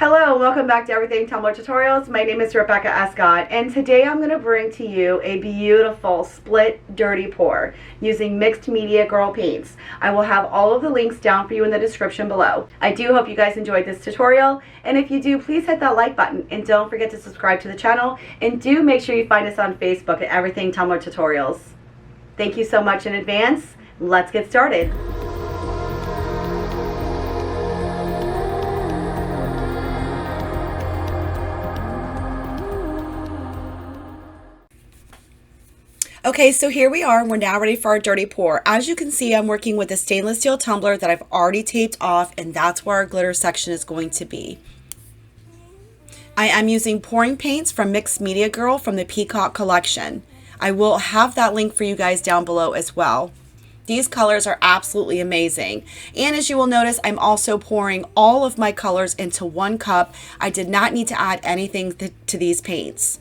Hello, welcome back to Everything Tumbler Tutorials. My name is Rebecca Escott, and today I'm going to bring to you a beautiful split dirty pour using mixed media girl paints. I will have all of the links down for you in the description below. I do hope you guys enjoyed this tutorial, and if you do, please hit that like button, and don't forget to subscribe to the channel, and do make sure you find us on Facebook at Everything Tumbler Tutorials. Thank you so much in advance. Let's get started. Okay, so here we are. We're now ready for our dirty pour. As you can see, I'm working with a stainless steel tumbler that I've already taped off, and that's where our glitter section is going to be. I am using pouring paints from Mixed Media Girl from the Peacock collection. I will have that link for you guys down below as well. These colors are absolutely amazing. And as you will notice, I'm also pouring all of my colors into one cup. I did not need to add anything to these paints.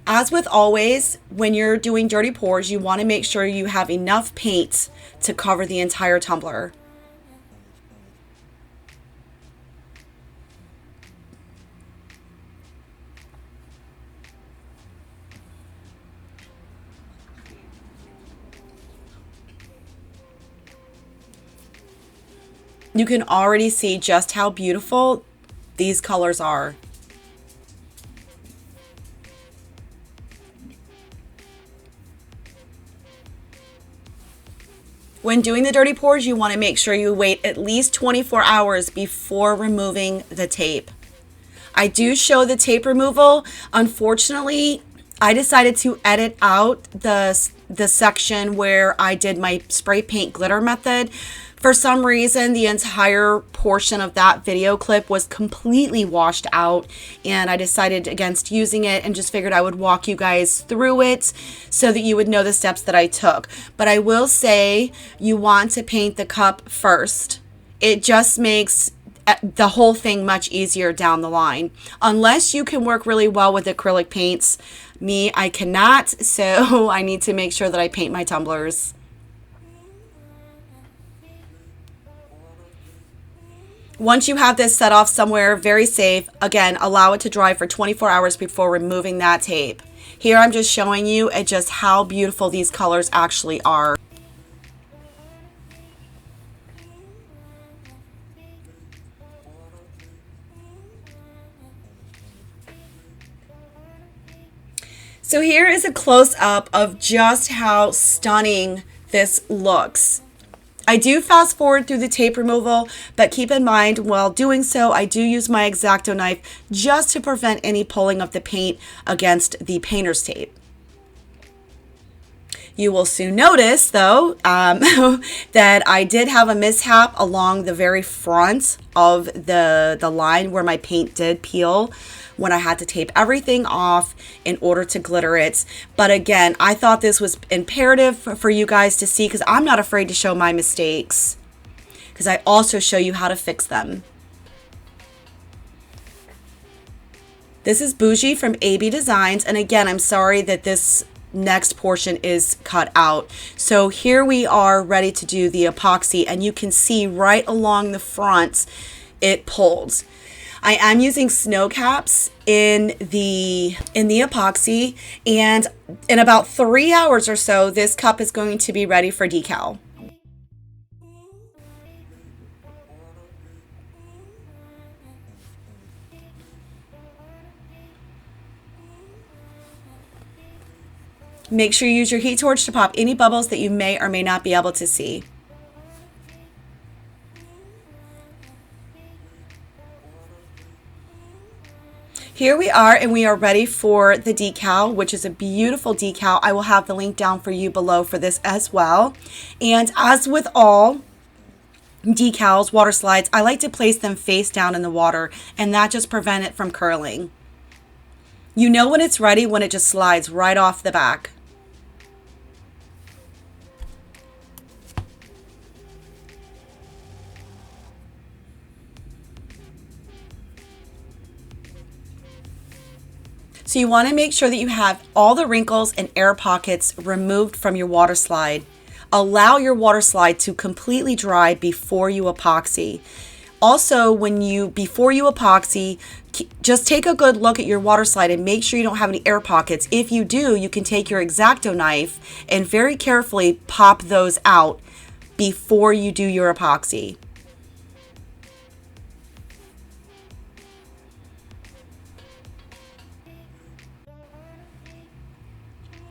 As with always, when you're doing dirty pours, you want to make sure you have enough paint to cover the entire tumbler. You can already see just how beautiful these colors are. When doing the dirty pours, you want to make sure you wait at least 24 hours before removing the tape. I do show the tape removal. Unfortunately, I decided to edit out the section where I did my spray paint glitter method. For some reason, the entire portion of that video clip was completely washed out, and I decided against using it and just figured I would walk you guys through it so that you would know the steps that I took. But I will say you want to paint the cup first. It just makes the whole thing much easier down the line. Unless you can work really well with acrylic paints. Me, I cannot, so I need to make sure that I paint my tumblers. Once you have this set off somewhere very safe, again, allow it to dry for 24 hours before removing that tape. Here I'm just showing you just how beautiful these colors actually are. So here is a close-up of just how stunning this looks. I do fast forward through the tape removal, but keep in mind while doing so, I do use my X-Acto knife just to prevent any pulling of the paint against the painter's tape. You will soon notice, though, that I did have a mishap along the very front of the line where my paint did peel when I had to tape everything off in order to glitter it. But again, I thought this was imperative for you guys to see because I'm not afraid to show my mistakes because I also show you how to fix them. This is Bougie from AB Designs, and again, I'm sorry that this next portion is cut out. So here we are ready to do the epoxy, and you can see right along the front it pulled. I am using snow caps in the epoxy, and in about 3 hours or so this cup is going to be ready for decal. Make sure you use your heat torch to pop any bubbles that you may or may not be able to see. Here we are, and we are ready for the decal, which is a beautiful decal. I will have the link down for you below for this as well. And as with all decals, water slides, I like to place them face down in the water, and that just prevents it from curling. You know when it's ready when it just slides right off the back. So you want to make sure that you have all the wrinkles and air pockets removed from your water slide. Allow your water slide to completely dry before you epoxy. Also, before you epoxy, just take a good look at your water slide and make sure you don't have any air pockets. If you do, you can take your X-Acto knife and very carefully pop those out before you do your epoxy.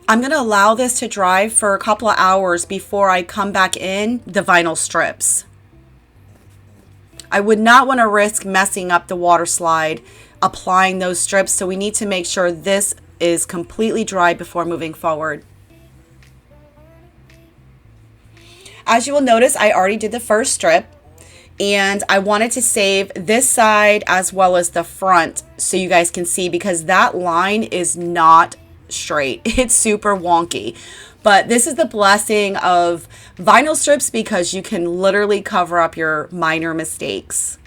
I'm going to allow this to dry for a couple of hours before I come back in the vinyl strips. I would not want to risk messing up the water slide applying those strips, so we need to make sure this is completely dry before moving forward. As you will notice, I already did the first strip, and I wanted to save this side as well as the front so you guys can see, because that line is not straight. It's super wonky. But this is the blessing of vinyl strips, because you can literally cover up your minor mistakes.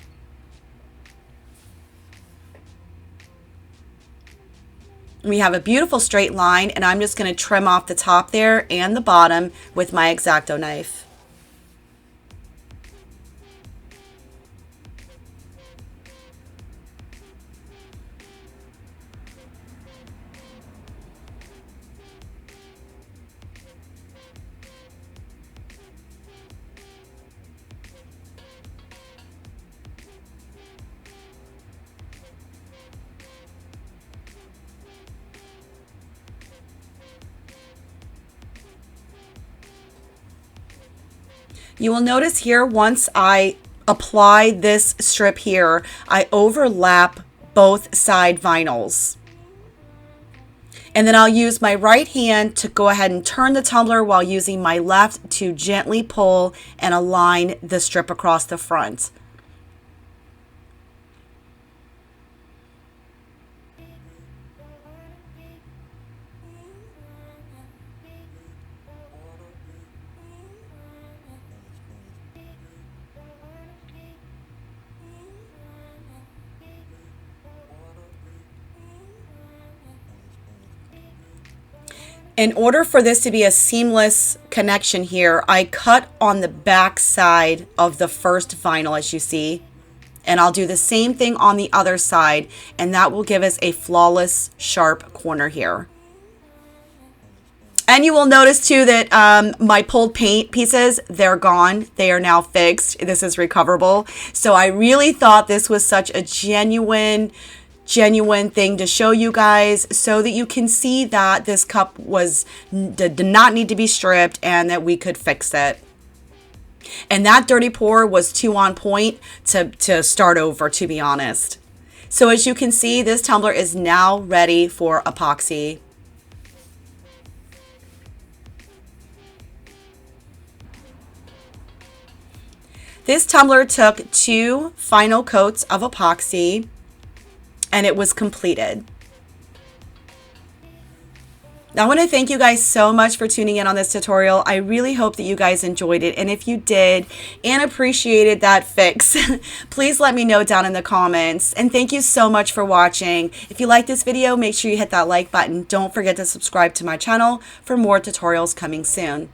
We have a beautiful straight line, and I'm just going to trim off the top there and the bottom with my X-Acto knife. You will notice here, once I apply this strip here, I overlap both side vinyls. And then I'll use my right hand to go ahead and turn the tumbler while using my left to gently pull and align the strip across the front. In order for this to be a seamless connection here, I cut on the back side of the first vinyl, as you see, and I'll do the same thing on the other side, and that will give us a flawless, sharp corner here. And you will notice too that my pulled paint pieces, they're gone. They are now fixed. This is recoverable. So I really thought this was such a genuine thing to show you guys, so that you can see that this cup did not need to be stripped and that we could fix it. And that dirty pour was too on point to start over, to be honest. So as you can see, this tumbler is now ready for epoxy. This tumbler took 2 final coats of epoxy, and it was completed. Now, I want to thank you guys so much for tuning in on this tutorial. I really hope that you guys enjoyed it, and if you did and appreciated that fix, please let me know down in the comments. And thank you so much for watching. If you like this video, make sure you hit that like button. Don't forget to subscribe to my channel for more tutorials coming soon.